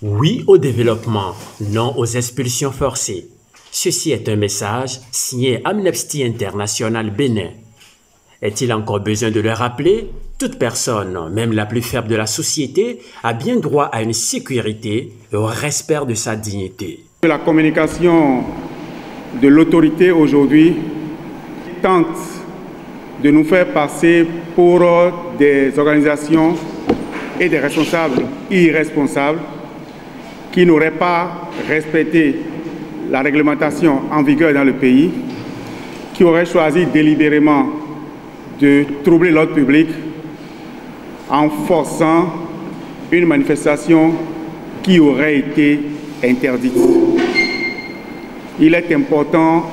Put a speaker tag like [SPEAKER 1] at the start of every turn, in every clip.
[SPEAKER 1] Oui au développement, non aux expulsions forcées. Ceci est un message signé Amnesty International Bénin. Est-il encore besoin de le rappeler? Toute personne, même la plus faible de la société, a bien droit à une sécurité et au respect de sa dignité.
[SPEAKER 2] La communication de l'autorité aujourd'hui tente de nous faire passer pour des organisations et des responsables irresponsables qui n'auraient pas respecté la réglementation en vigueur dans le pays, qui auraient choisi délibérément de troubler l'ordre public en forçant une manifestation qui aurait été interdite. Il est important,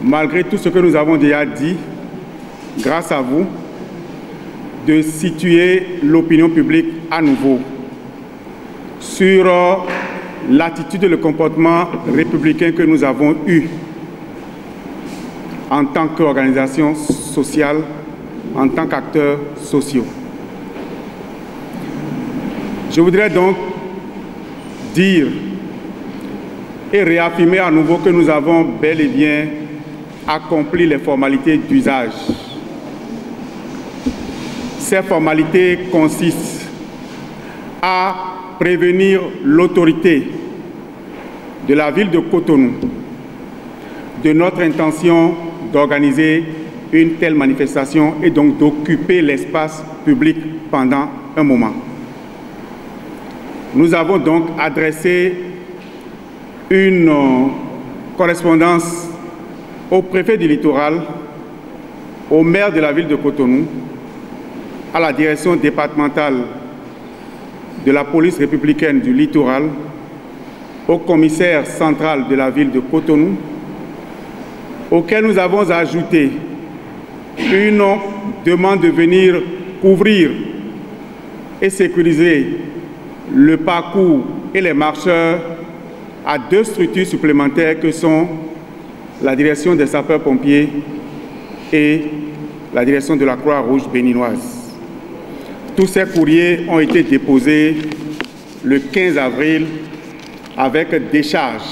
[SPEAKER 2] malgré tout ce que nous avons déjà dit, grâce à vous, de situer l'opinion publique à nouveau sur l'attitude et le comportement républicain que nous avons eu en tant qu'organisation sociale, en tant qu'acteurs sociaux. Je voudrais donc dire et réaffirmer à nouveau que nous avons bel et bien accompli les formalités d'usage. Ces formalités consistent à prévenir l'autorité de la ville de Cotonou de notre intention d'organiser une telle manifestation et donc d'occuper l'espace public pendant un moment. Nous avons donc adressé une correspondance au préfet du littoral, au maire de la ville de Cotonou, à la direction départementale de la police républicaine du littoral, au commissaire central de la ville de Cotonou, auquel nous avons ajouté une demande de venir couvrir et sécuriser le parcours et les marcheurs à 2 structures supplémentaires que sont la direction des sapeurs-pompiers et la direction de la Croix-Rouge béninoise. Tous ces courriers ont été déposés le 15 avril avec décharge.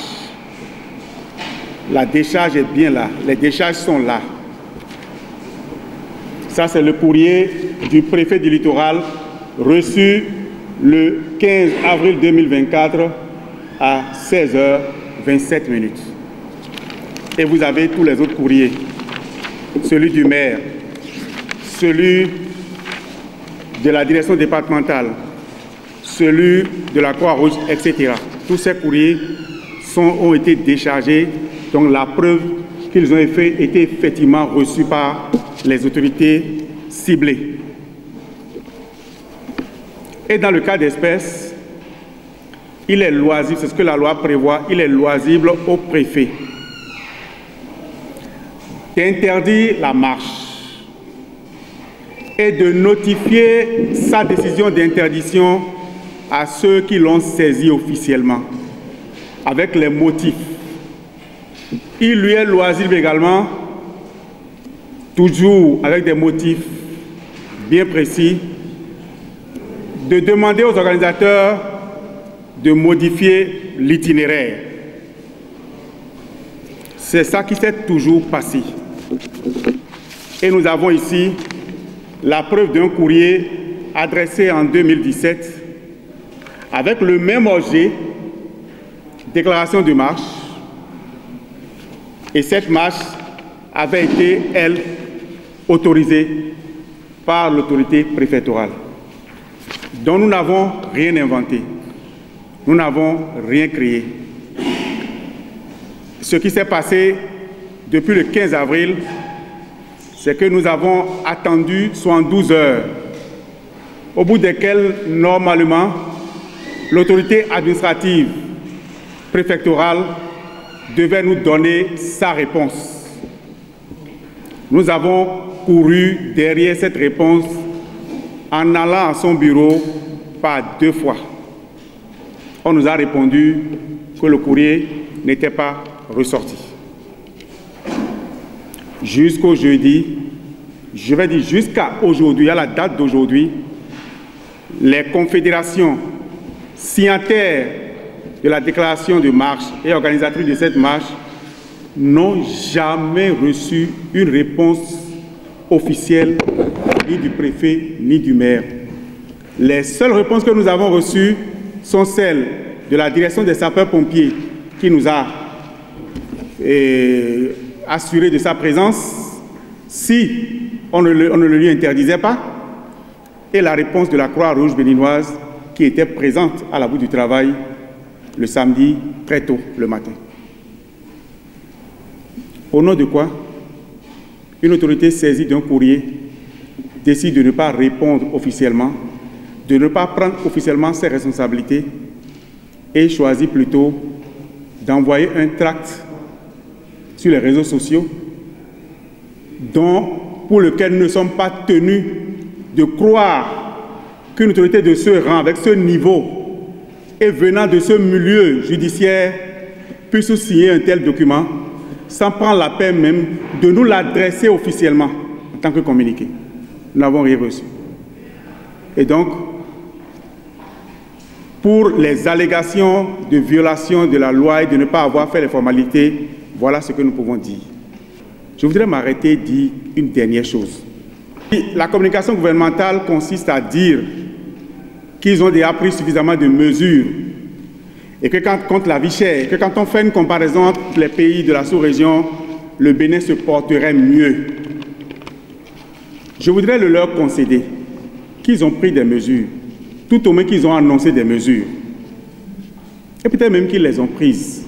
[SPEAKER 2] La décharge est bien là, les décharges sont là. Ça, c'est le courrier du préfet du littoral reçu le 15 avril 2024 à 16h27. Et vous avez tous les autres courriers, celui du maire, celui de la direction départementale, celui de la Croix-Rouge, etc. Tous ces courriers ont été déchargés, donc la preuve qu'ils ont été effectivement reçus par les autorités ciblées. Et dans le cas d'espèce, il est loisible, c'est ce que la loi prévoit, il est loisible au préfet d'interdire la marche et de notifier sa décision d'interdiction à ceux qui l'ont saisi officiellement, avec les motifs. Il lui est loisible également, toujours avec des motifs bien précis, de demander aux organisateurs de modifier l'itinéraire. C'est ça qui s'est toujours passé. Et nous avons ici la preuve d'un courrier adressé en 2017 avec le même objet, déclaration de marche. Et cette marche avait été, elle, autorisée par l'autorité préfectorale. Donc nous n'avons rien inventé, nous n'avons rien créé. Ce qui s'est passé depuis le 15 avril, c'est que nous avons attendu 72 heures, au bout desquelles, normalement, l'autorité administrative préfectorale devait nous donner sa réponse. Nous avons couru derrière cette réponse en allant à son bureau par 2 fois. On nous a répondu que le courrier n'était pas ressorti. Jusqu'au jeudi, je vais dire jusqu'à aujourd'hui, à la date d'aujourd'hui, les confédérations signataires de la déclaration de marche et organisatrices de cette marche, n'ont jamais reçu une réponse officielle ni du préfet ni du maire. Les seules réponses que nous avons reçues sont celles de la direction des sapeurs-pompiers qui nous a assuré de sa présence si on ne le lui interdisait pas, et la réponse de la Croix-Rouge béninoise qui était présente à la bout du travail le samedi très tôt le matin. Au nom de quoi une autorité saisie d'un courrier décide de ne pas répondre officiellement, de ne pas prendre officiellement ses responsabilités et choisit plutôt d'envoyer un tract sur les réseaux sociaux pour lequel nous ne sommes pas tenus de croire qu'une autorité de ce rang, avec ce niveau et venant de ce milieu judiciaire, puisse signer un tel document sans prendre la peine même de nous l'adresser officiellement en tant que communiqué. Nous n'avons rien reçu. Et donc, pour les allégations de violation de la loi et de ne pas avoir fait les formalités, voilà ce que nous pouvons dire. Je voudrais m'arrêter et dire une dernière chose. La communication gouvernementale consiste à dire qu'ils ont déjà pris suffisamment de mesures et que contre la vie chère, que quand on fait une comparaison entre les pays de la sous-région, le Bénin se porterait mieux. Je voudrais le leur concéder qu'ils ont pris des mesures, tout au moins qu'ils ont annoncé des mesures, et peut-être même qu'ils les ont prises.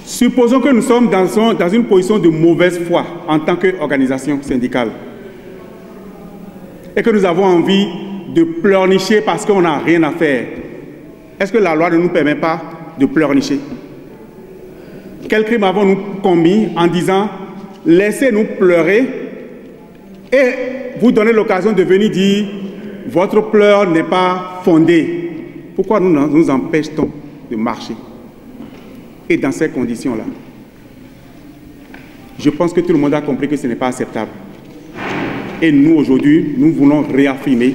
[SPEAKER 2] Supposons que nous sommes dans une position de mauvaise foi en tant qu'organisation syndicale et que nous avons envie de pleurnicher parce qu'on n'a rien à faire. Est-ce que la loi ne nous permet pas de pleurnicher? Quel crime avons-nous commis en disant « laissez-nous pleurer » et vous donnez l'occasion de venir dire « votre pleur n'est pas fondée ». Pourquoi nous empêche-t-on de marcher? Et dans ces conditions-là, je pense que tout le monde a compris que ce n'est pas acceptable. Et nous, aujourd'hui, nous voulons réaffirmer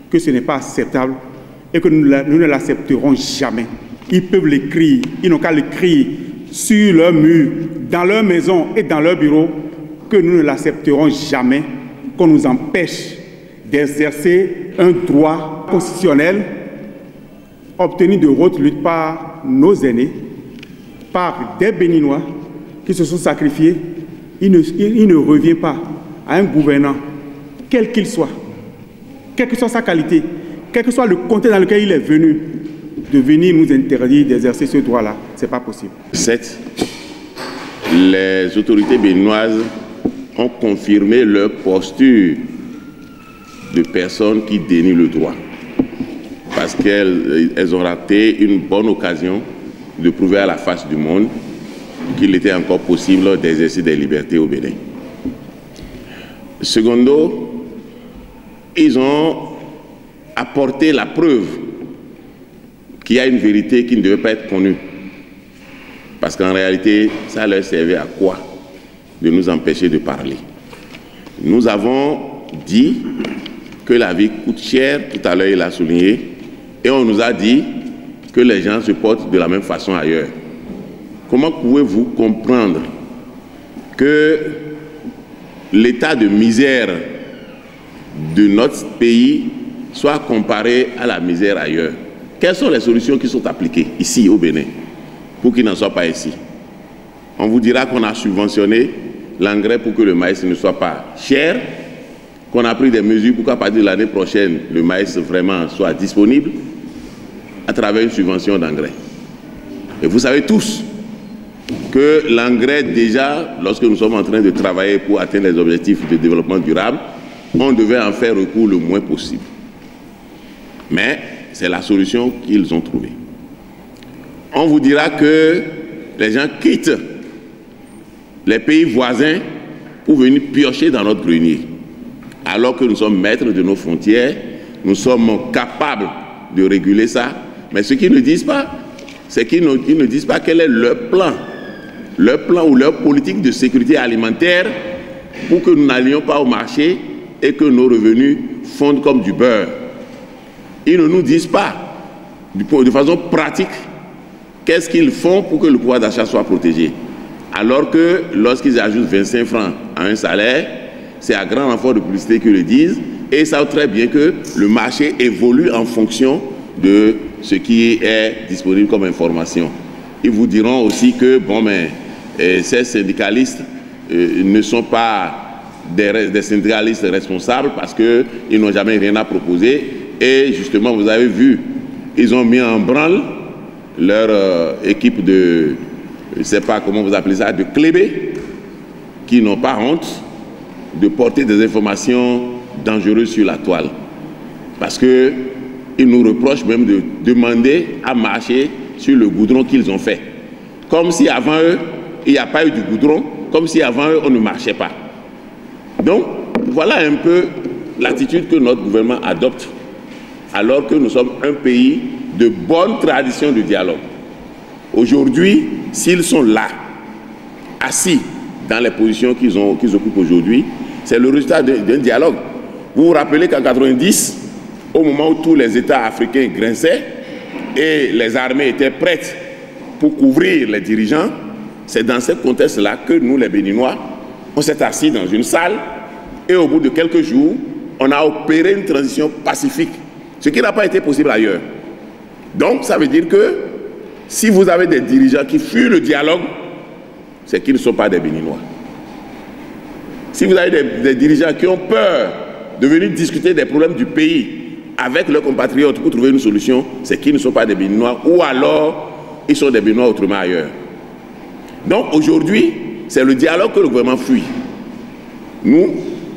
[SPEAKER 2] que ce n'est pas acceptable et que nous ne l'accepterons jamais. Ils peuvent l'écrire, ils n'ont qu'à l'écrire sur leur mur, dans leur maison et dans leur bureau, que nous ne l'accepterons jamais, qu'on nous empêche d'exercer un droit constitutionnel obtenu de haute lutte par nos aînés, par des Béninois qui se sont sacrifiés. Il ne revient pas à un gouvernant, quel qu'il soit, quelle que soit sa qualité, quel que soit le contexte dans lequel il est venu, de venir nous interdire d'exercer ce droit-là. Ce n'est pas possible. 7. Les autorités béninoises ont confirmé leur posture de personnes qui dénient le droit, parce qu'elles ont raté une bonne occasion de prouver à la face du monde qu'il était encore possible d'exercer des libertés au Bénin. Secondo, ils ont apporté la preuve qu'il y a une vérité qui ne devait pas être connue. Parce qu'en réalité, ça leur servait à quoi de nous empêcher de parler? Nous avons dit que la vie coûte cher, tout à l'heure il a souligné, et on nous a dit que les gens se portent de la même façon ailleurs. Comment pouvez-vous comprendre que l'état de misère de notre pays soit comparé à la misère ailleurs? Quelles sont les solutions qui sont appliquées ici au Bénin pour qu'il n'en soit pas ici? On vous dira qu'on a subventionné l'engrais pour que le maïs ne soit pas cher, qu'on a pris des mesures pour qu'à partir de l'année prochaine, le maïs vraiment soit disponible à travers une subvention d'engrais. Et vous savez tous que l'engrais, déjà, lorsque nous sommes en train de travailler pour atteindre les objectifs de développement durable, on devait en faire recours le moins possible. Mais c'est la solution qu'ils ont trouvée. On vous dira que les gens quittent les pays voisins pour venir piocher dans notre grenier, alors que nous sommes maîtres de nos frontières, nous sommes capables de réguler ça. Mais ce qu'ils ne disent pas, c'est qu'ils ne disent pas quel est leur plan ou leur politique de sécurité alimentaire pour que nous n'allions pas au marché et que nos revenus fondent comme du beurre.
[SPEAKER 3] Ils ne nous disent pas, de façon pratique, qu'est-ce qu'ils font pour que le pouvoir d'achat soit protégé. Alors que lorsqu'ils ajoutent 25 francs à un salaire, c'est à grand renfort de publicité qu'ils le disent, et ils savent très bien que le marché évolue en fonction de ce qui est disponible comme information. Ils vous diront aussi que ces syndicalistes ne sont pas des syndicalistes responsables parce qu'ils n'ont jamais rien à proposer. Et justement, vous avez vu, ils ont mis en branle leur équipe de, je ne sais pas comment vous appelez ça, de clébés, qui n'ont pas honte de porter des informations dangereuses sur la toile. Parce qu'ils nous reprochent même de demander à marcher sur le goudron qu'ils ont fait. Comme si avant eux, il n'y a pas eu du goudron, comme si avant eux, on ne marchait pas. Donc, voilà un peu l'attitude que notre gouvernement adopte, alors que nous sommes un pays de bonne tradition de dialogue. Aujourd'hui, s'ils sont là, assis dans les positions qu'ils occupent aujourd'hui, c'est le résultat d'un dialogue. Vous vous rappelez qu'en 1990, au moment où tous les États africains grinçaient et les armées étaient prêtes pour couvrir les dirigeants, c'est dans ce contexte-là que nous, les Béninois, on s'est assis dans une salle et au bout de quelques jours, on a opéré une transition pacifique, ce qui n'a pas été possible ailleurs. Donc, ça veut dire que si vous avez des dirigeants qui fuient le dialogue, c'est qu'ils ne sont pas des Béninois. Si vous avez des dirigeants qui ont peur de venir discuter des problèmes du pays avec leurs compatriotes pour trouver une solution, c'est qu'ils ne sont pas des Béninois ou alors ils sont des Béninois autrement ailleurs. Donc aujourd'hui, c'est le dialogue que le gouvernement fuit. Nous,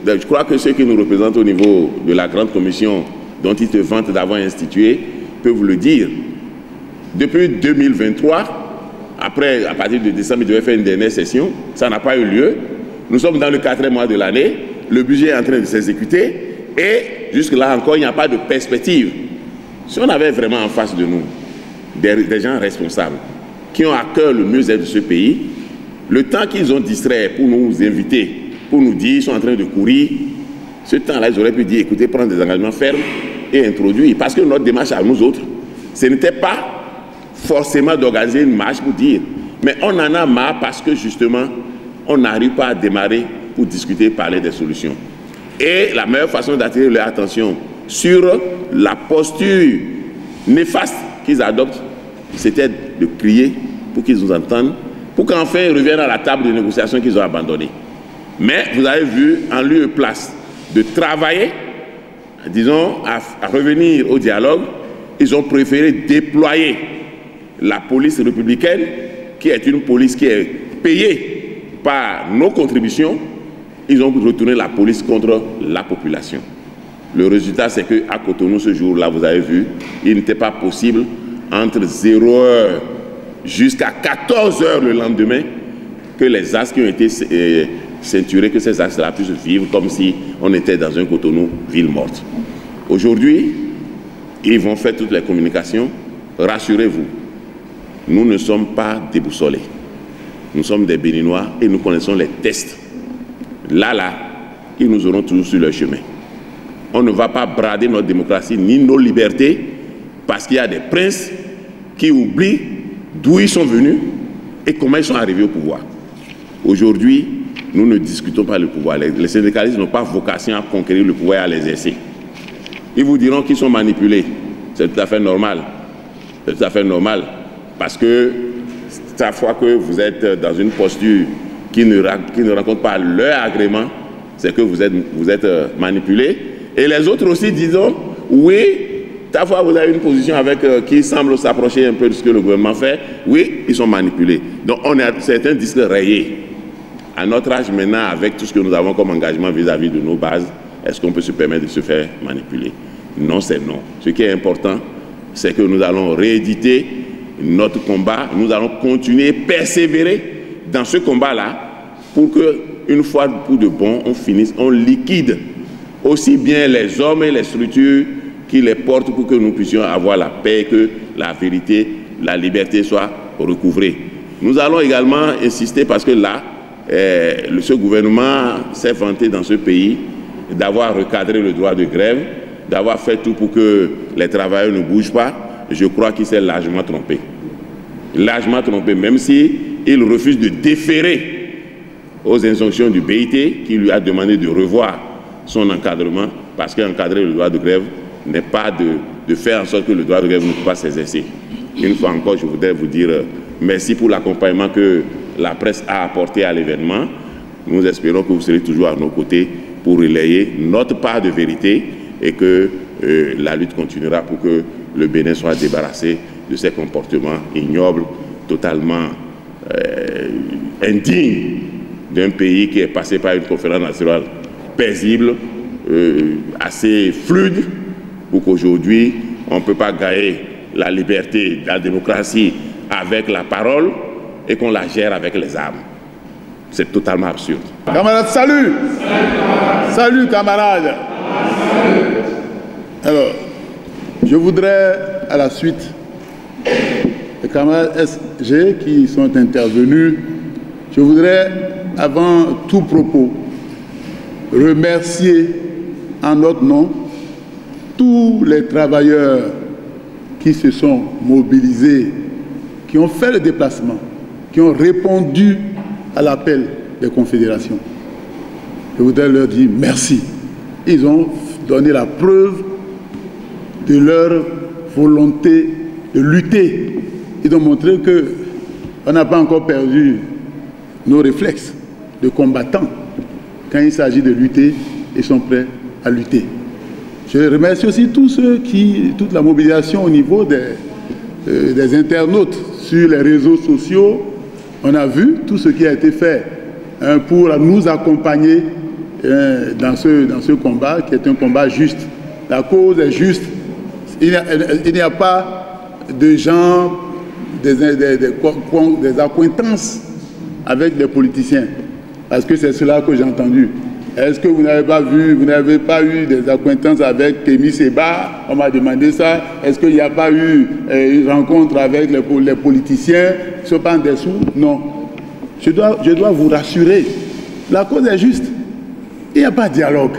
[SPEAKER 3] je crois que ceux qui nous représentent au niveau de la grande commission dont ils se vantent d'avoir institué peuvent vous le dire. Depuis 2023, après, à partir de décembre, ils devaient faire une dernière session, ça n'a pas eu lieu. Nous sommes dans le 4e mois de l'année, le budget est en train de s'exécuter et jusque-là encore, il n'y a pas de perspective. Si on avait vraiment en face de nous des gens responsables qui ont à cœur le mieux-être de ce pays, le temps qu'ils ont distrait pour nous inviter, pour nous dire qu'ils sont en train de courir, ce temps-là, ils auraient pu dire, écoutez, prendre des engagements fermes et introduire. Parce que notre démarche à nous autres, ce n'était pas forcément d'organiser une marche pour dire, mais on en a marre parce que justement, on n'arrive pas à démarrer pour discuter, parler des solutions. Et la meilleure façon d'attirer leur attention sur la posture néfaste qu'ils adoptent, c'était de crier pour qu'ils nous entendent, pour qu'enfin ils reviennent à la table de négociation qu'ils ont abandonnée. Mais vous avez vu, en lieu et place de travailler, disons, à revenir au dialogue, ils ont préféré déployer la police républicaine, qui est une police qui est payée par nos contributions. Ils ont retourné la police contre la population. Le résultat, c'est qu'à Cotonou, ce jour-là, vous avez vu, il n'était pas possible, entre 0h jusqu'à 14h le lendemain, que les axes qui ont été ceinturés, que ces axes-là puissent vivre comme si on était dans un Cotonou ville morte. Aujourd'hui, ils vont faire toutes les communications. Rassurez-vous, nous ne sommes pas déboussolés. Nous sommes des Béninois et nous connaissons les tests. Là, ils nous auront toujours sur leur chemin. On ne va pas brader notre démocratie ni nos libertés parce qu'il y a des princes qui oublient d'où ils sont venus et comment ils sont arrivés au pouvoir. Aujourd'hui, nous ne discutons pas le pouvoir. Les syndicalistes n'ont pas vocation à conquérir le pouvoir et à l'exercer. Ils vous diront qu'ils sont manipulés. C'est tout à fait normal. C'est tout à fait normal. Parce que chaque fois que vous êtes dans une posture qui ne rencontre pas leur agrément, c'est que vous êtes manipulé. Et les autres aussi disons, oui, chaque fois que vous avez une position avec qui semble s'approcher un peu de ce que le gouvernement fait, oui, ils sont manipulés. Donc on a certains disques rayés. À notre âge maintenant, avec tout ce que nous avons comme engagement vis-à-vis de nos bases, est-ce qu'on peut se permettre de se faire manipuler? Non, c'est non. Ce qui est important, c'est que nous allons rééditer notre combat, nous allons continuer, persévérer dans ce combat-là pour que, une fois pour de bon, on finisse, on liquide aussi bien les hommes et les structures qui les portent pour que nous puissions avoir la paix, que la vérité, la liberté soient recouvrées. Nous allons également insister parce que là, ce gouvernement s'est vanté dans ce pays d'avoir recadré le droit de grève d'avoir fait tout pour que les travailleurs ne bougent pas, je crois qu'il s'est largement trompé. Largement trompé, même s'il refuse de déférer aux injonctions du BIT qui lui a demandé de revoir son encadrement, parce qu'encadrer le droit de grève n'est pas de faire en sorte que le droit de grève ne peut pas s'exercer. Une fois encore, je voudrais vous dire merci pour l'accompagnement que la presse a apporté à l'événement. Nous espérons que vous serez toujours à nos côtés pour relayer notre part de vérité et que la lutte continuera pour que le Bénin soit débarrassé de ces comportements ignobles, totalement indignes d'un pays qui est passé par une conférence nationale paisible, assez fluide, pour qu'aujourd'hui, on ne peut pas gagner la liberté, la démocratie avec la parole et qu'on la gère avec les armes. C'est totalement absurde.
[SPEAKER 4] Camarades, salut! Salut, camarades! Alors, je voudrais, à la suite, les camarades SG qui sont intervenus, je voudrais, avant tout propos, remercier en notre nom tous les travailleurs qui se sont mobilisés, qui ont fait le déplacement, qui ont répondu à l'appel des confédérations. Je voudrais leur dire merci. Ils ont donné la preuve de leur volonté de lutter. Ils ont montré qu'on n'a pas encore perdu nos réflexes de combattants. Quand il s'agit de lutter, ils sont prêts à lutter. Je remercie aussi toute la mobilisation au niveau des internautes sur les réseaux sociaux. On a vu tout ce qui a été fait pour nous accompagner dans ce combat qui est un combat juste. La cause est juste. Il n'y a pas de gens, des accointances avec les politiciens. Parce que c'est cela que j'ai entendu. Est-ce que vous n'avez pas vu, vous n'avez pas eu des accointances avec Kémy Seba? On m'a demandé ça. Est-ce qu'il n'y a pas eu une rencontre avec les politiciens qui sont pas en dessous? Non. Je dois vous rassurer. La cause est juste. Il n'y a pas de dialogue.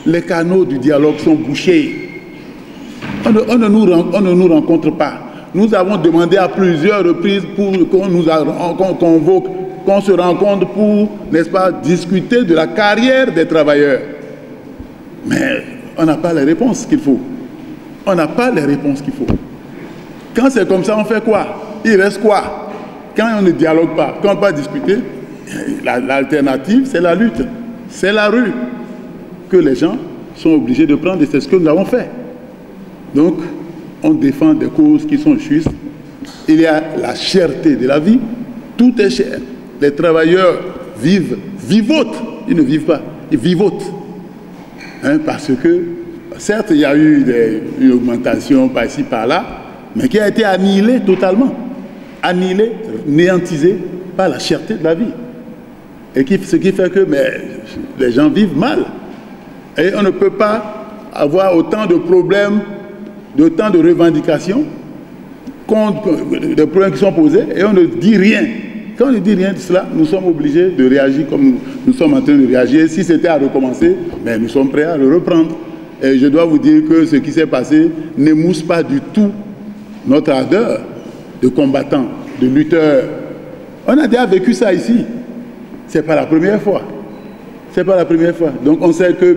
[SPEAKER 4] Les canaux du dialogue sont bouchés. On ne nous rencontre pas. Nous avons demandé à plusieurs reprises pour qu'on nous convoque, qu'on se rencontre pour, n'est-ce pas, discuter de la carrière des travailleurs. Mais on n'a pas les réponses qu'il faut. On n'a pas les réponses qu'il faut. Quand c'est comme ça, on fait quoi? Il reste quoi? Quand on ne dialogue pas, quand on ne peut pas discuter, l'alternative, c'est la lutte. C'est la rue que les gens sont obligés de prendre et c'est ce que nous avons fait. Donc, on défend des causes qui sont justes. Il y a la cherté de la vie. Tout est cher. Les travailleurs vivotent. Ils ne vivent pas, ils vivotent. Parce que, certes, il y a eu une augmentation par-ci, par-là, mais qui a été annihilée totalement. Annihilée, néantisée par la cherté de la vie. Et ce qui fait que les gens vivent mal. Et on ne peut pas avoir autant de problèmes, autant de revendications, des problèmes qui sont posés, et on ne dit rien. Quand on ne dit rien de cela, nous sommes obligés de réagir comme nous sommes en train de réagir. Si c'était à recommencer, nous sommes prêts à le reprendre. Et je dois vous dire que ce qui s'est passé n'émousse pas du tout notre ardeur de combattants, de lutteurs. On a déjà vécu ça ici. Ce n'est pas la première fois. Ce n'est pas la première fois. Donc on sait que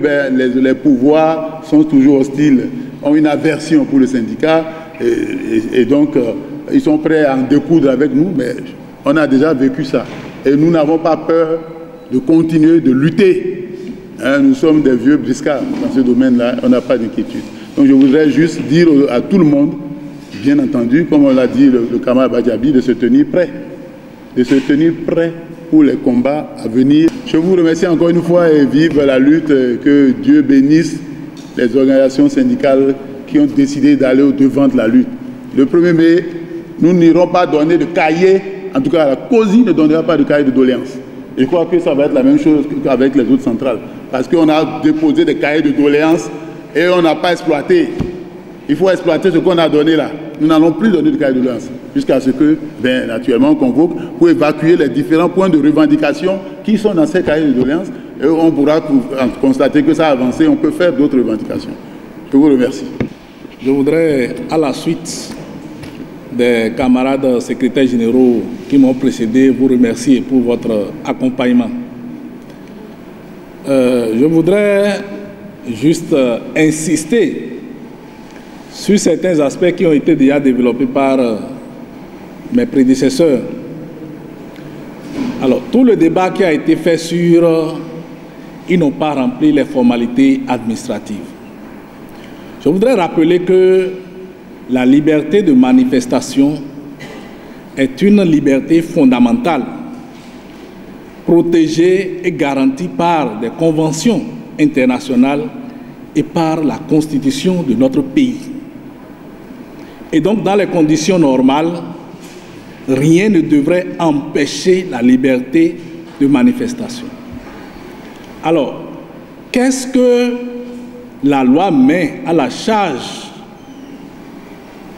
[SPEAKER 4] les pouvoirs sont toujours hostiles, ont une aversion pour le syndicat, et donc ils sont prêts à en découdre avec nous, mais on a déjà vécu ça. Et nous n'avons pas peur de continuer de lutter. Nous sommes des vieux briscards dans ce domaine-là, on n'a pas d'inquiétude. Donc je voudrais juste dire à tout le monde, bien entendu, comme on l'a dit le camarade Badjabi, de se tenir prêt. De se tenir prêt pour les combats à venir. Je vous remercie encore une fois et vive la lutte. Que Dieu bénisse les organisations syndicales qui ont décidé d'aller au-devant de la lutte. Le 1er mai, nous n'irons pas donner de cahier, en tout cas la COSI ne donnera pas de cahier de doléances. Je crois que ça va être la même chose qu'avec les autres centrales. Parce qu'on a déposé des cahiers de doléances et on n'a pas exploité. Il faut exploiter ce qu'on a donné là. Nous n'allons plus donner de cahier de doléances jusqu'à ce que, naturellement, on convoque pour évacuer les différents points de revendication qui sont dans ces cahiers de doléances. Et on pourra constater que ça a avancé, on peut faire d'autres revendications. Je vous remercie.
[SPEAKER 5] Je voudrais, à la suite des camarades secrétaires généraux qui m'ont précédé, vous remercier pour votre accompagnement. Je voudrais juste insister sur certains aspects qui ont été déjà développés par mes prédécesseurs. Alors, tout le débat qui a été fait sur ils n'ont pas rempli les formalités administratives. Je voudrais rappeler que la liberté de manifestation est une liberté fondamentale, protégée et garantie par des conventions internationales et par la Constitution de notre pays. Et donc, dans les conditions normales, rien ne devrait empêcher la liberté de manifestation. Alors, qu'est-ce que la loi met à la charge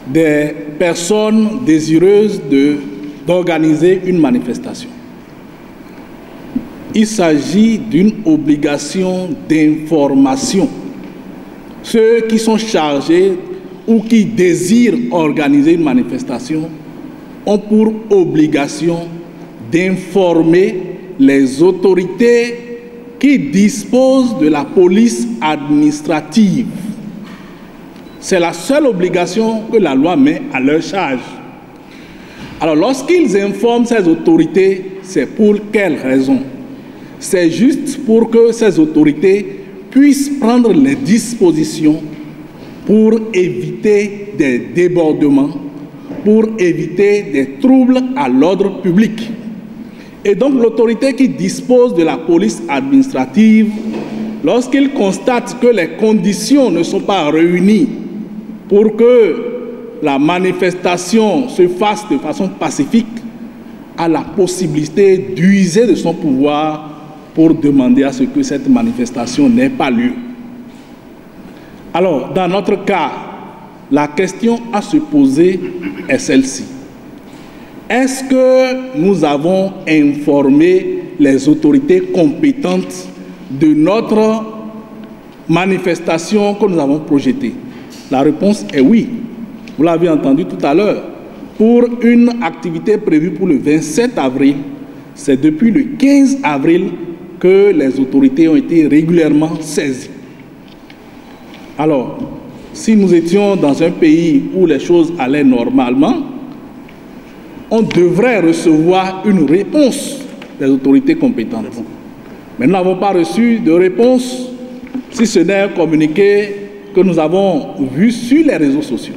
[SPEAKER 5] des personnes désireuses d'organiser une manifestation? Il s'agit d'une obligation d'information. Ceux qui sont chargés ou qui désirent organiser une manifestation ont pour obligation d'informer les autorités qui disposent de la police administrative. C'est la seule obligation que la loi met à leur charge. Alors, lorsqu'ils informent ces autorités, c'est pour quelle raison? C'est juste pour que ces autorités puissent prendre les dispositions pour éviter des débordements, pour éviter des troubles à l'ordre public. Et donc l'autorité qui dispose de la police administrative, lorsqu'il constate que les conditions ne sont pas réunies pour que la manifestation se fasse de façon pacifique, a la possibilité d'user de son pouvoir pour demander à ce que cette manifestation n'ait pas lieu. Alors, dans notre cas, la question à se poser est celle-ci. Est-ce que nous avons informé les autorités compétentes de notre manifestation que nous avons projetée? La réponse est oui. Vous l'avez entendu tout à l'heure. Pour une activité prévue pour le 27 avril, c'est depuis le 15 avril que les autorités ont été régulièrement saisies. Alors, si nous étions dans un pays où les choses allaient normalement, on devrait recevoir une réponse des autorités compétentes. Mais nous n'avons pas reçu de réponse, si ce n'est un communiqué que nous avons vu sur les réseaux sociaux.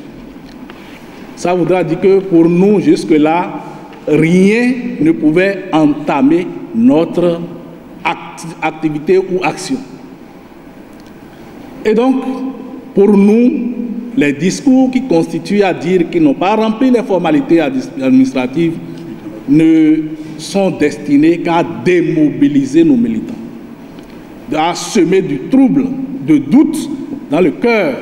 [SPEAKER 5] Ça voudra dire que pour nous, jusque-là, rien ne pouvait entamer notre activité ou action. Et donc, pour nous, les discours qui constituent à dire qu'ils n'ont pas rempli les formalités administratives ne sont destinés qu'à démobiliser nos militants, à semer du trouble, de doute dans le cœur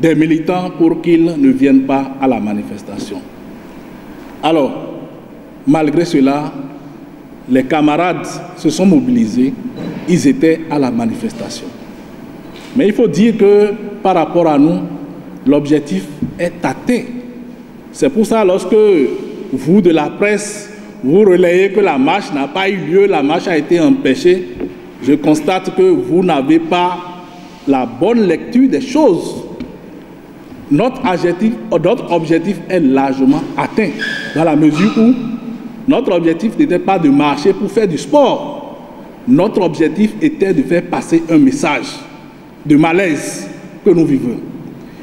[SPEAKER 5] des militants pour qu'ils ne viennent pas à la manifestation. Alors, malgré cela, les camarades se sont mobilisés, ils étaient à la manifestation. Mais il faut dire que par rapport à nous, l'objectif est atteint. C'est pour ça, lorsque vous, de la presse, vous relayez que la marche n'a pas eu lieu, la marche a été empêchée, je constate que vous n'avez pas la bonne lecture des choses. Notre objectif est largement atteint, dans la mesure où notre objectif n'était pas de marcher pour faire du sport. Notre objectif était de faire passer un message de malaise que nous vivons.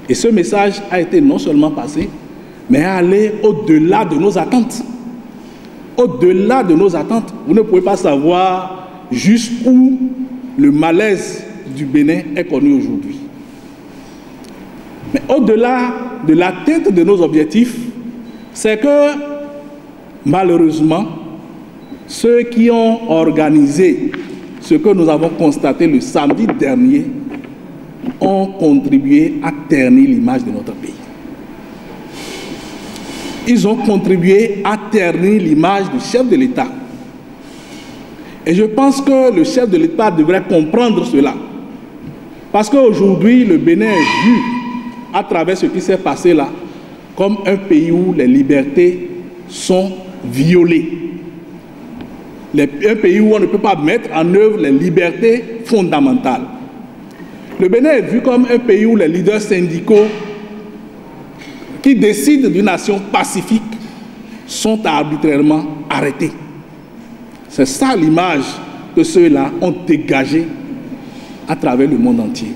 [SPEAKER 5] Et ce message a été non seulement passé, mais allé au-delà de nos attentes. Au-delà de nos attentes, vous ne pouvez pas savoir jusqu'où le malaise du Bénin est connu aujourd'hui. Mais au-delà de l'atteinte de nos objectifs, c'est que malheureusement, ceux qui ont organisé ce que nous avons constaté le samedi dernier ont contribué à ternir l'image de notre pays. Ils ont contribué à ternir l'image du chef de l'État. Et je pense que le chef de l'État devrait comprendre cela. Parce qu'aujourd'hui, le Bénin est vu, à travers ce qui s'est passé là, comme un pays où les libertés sont violées. Un pays où on ne peut pas mettre en œuvre les libertés fondamentales. Le Bénin est vu comme un pays où les leaders syndicaux qui décident d'une action pacifique sont arbitrairement arrêtés. C'est ça l'image que ceux-là ont dégagée à travers le monde entier.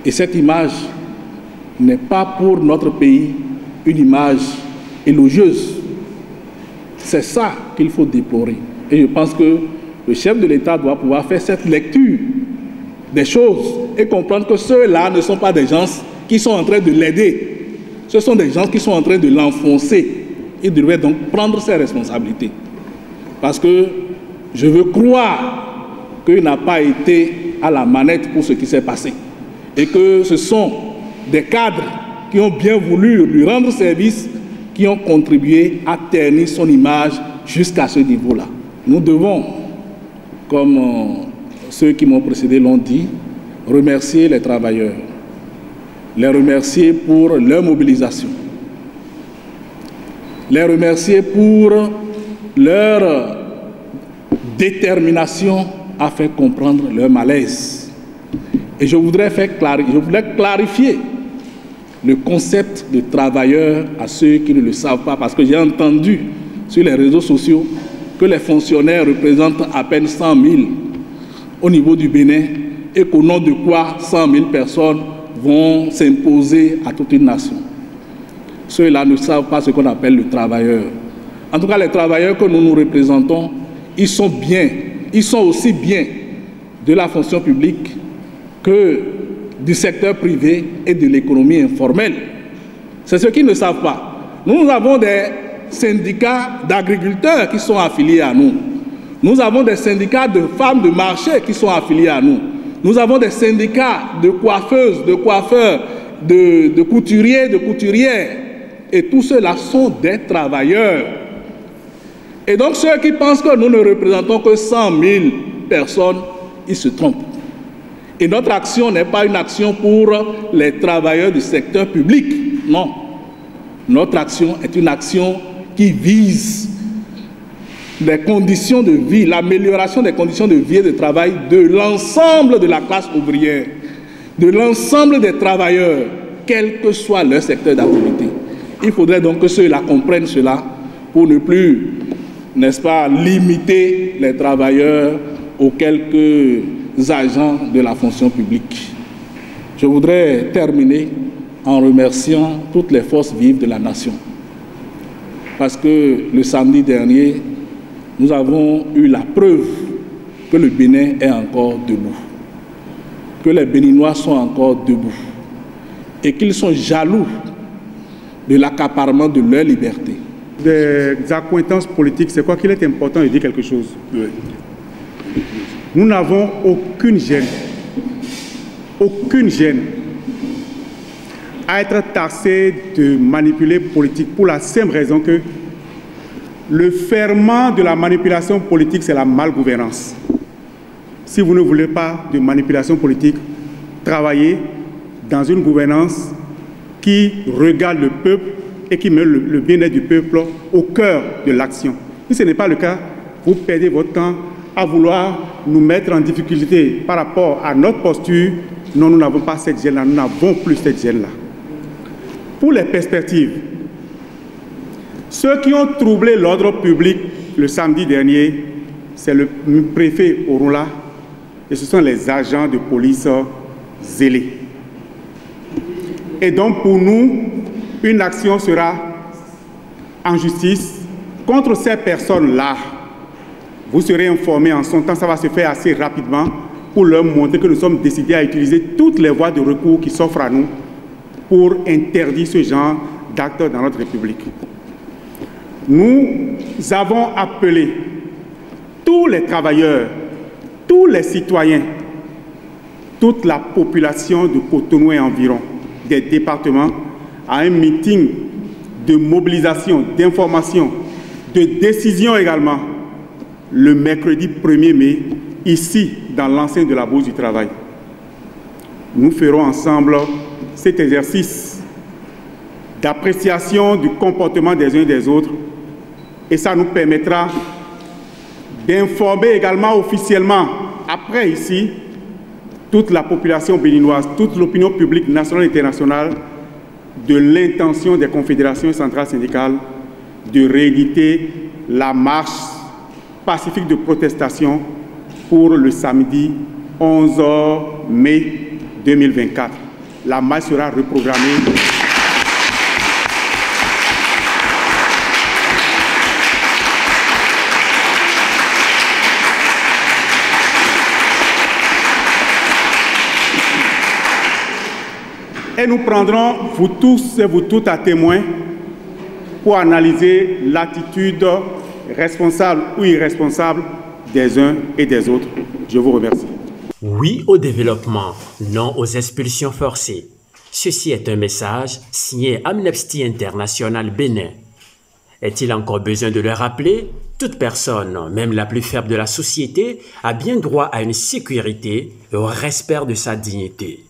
[SPEAKER 5] Et cette image n'est pas pour notre pays une image élogieuse. C'est ça qu'il faut déplorer. Et je pense que le chef de l'État doit pouvoir faire cette lecture des choses et comprendre que ceux-là ne sont pas des gens qui sont en train de l'aider. Ce sont des gens qui sont en train de l'enfoncer. Il devrait donc prendre ses responsabilités. Parce que je veux croire qu'il n'a pas été à la manette pour ce qui s'est passé. Et que ce sont des cadres qui ont bien voulu lui rendre service, qui ont contribué à ternir son image jusqu'à ce niveau-là. Nous devons, comme ceux qui m'ont précédé l'ont dit, remercier les travailleurs, les remercier pour leur mobilisation, les remercier pour leur détermination à faire comprendre leur malaise. Et je voudrais clarifier le concept de travailleur à ceux qui ne le savent pas, parce que j'ai entendu sur les réseaux sociaux que les fonctionnaires représentent à peine 100 000 au niveau du Bénin et qu'au nom de quoi 100 000 personnes vont s'imposer à toute une nation. Ceux-là ne savent pas ce qu'on appelle le travailleur. En tout cas, les travailleurs que nous nous représentons, ils sont aussi bien de la fonction publique que du secteur privé et de l'économie informelle. C'est ce qu'ils ne savent pas. Nous avons des syndicats d'agriculteurs qui sont affiliés à nous. Nous avons des syndicats de femmes de marché qui sont affiliés à nous. Nous avons des syndicats de coiffeuses, de coiffeurs, de couturiers, de couturières. Et tous ceux-là sont des travailleurs. Et donc ceux qui pensent que nous ne représentons que 100 000 personnes, ils se trompent. Et notre action n'est pas une action pour les travailleurs du secteur public. Non. Notre action est une action qui vise les conditions de vie, l'amélioration des conditions de vie et de travail de l'ensemble de la classe ouvrière, de l'ensemble des travailleurs, quel que soit leur secteur d'activité. Il faudrait donc que ceux-là comprennent cela pour ne plus, n'est-ce pas, limiter les travailleurs aux quelques agents de la fonction publique. Je voudrais terminer en remerciant toutes les forces vives de la nation. Parce que le samedi dernier, nous avons eu la preuve que le Bénin est encore debout, que les Béninois sont encore debout et qu'ils sont jaloux de l'accaparement de leur liberté.
[SPEAKER 2] Des accointances politiques, c'est quoi qu'il est important de dire quelque chose. Oui. Nous n'avons aucune gêne à être taxés de manipuler politique pour la simple raison que le ferment de la manipulation politique, c'est la malgouvernance. Si vous ne voulez pas de manipulation politique, travaillez dans une gouvernance qui regarde le peuple et qui met le bien-être du peuple au cœur de l'action. Si ce n'est pas le cas, vous perdez votre temps à vouloir nous mettre en difficulté par rapport à notre posture. Non, nous n'avons pas cette gêne-là, nous n'avons plus cette gêne-là. Pour les perspectives, ceux qui ont troublé l'ordre public le samedi dernier, c'est le préfet Orula et ce sont les agents de police zélés. Et donc pour nous, une action sera en justice contre ces personnes-là. Vous serez informés en son temps, ça va se faire assez rapidement pour leur montrer que nous sommes décidés à utiliser toutes les voies de recours qui s'offrent à nous pour interdire ce genre d'actes dans notre République. Nous avons appelé tous les travailleurs, tous les citoyens, toute la population de Cotonou et environ, des départements, à un meeting de mobilisation, d'information, de décision également, le mercredi 1er mai, ici, dans l'enceinte de la Bourse du Travail. nous ferons ensemble cet exercice d'appréciation du comportement des uns et des autres, et ça nous permettra d'informer également officiellement, après ici, toute la population béninoise, toute l'opinion publique nationale et internationale, de l'intention des confédérations centrales syndicales de rééditer la marche pacifique de protestation pour le samedi 11 mai 2024. La marche sera reprogrammée. Et nous prendrons, vous tous et vous toutes, à témoin pour analyser l'attitude responsable ou irresponsable des uns et des autres. Je vous remercie.
[SPEAKER 1] Oui au développement, non aux expulsions forcées. Ceci est un message signé Amnesty International Bénin. Est-il encore besoin de le rappeler? Toute personne, même la plus faible de la société, a bien droit à une sécurité et au respect de sa dignité.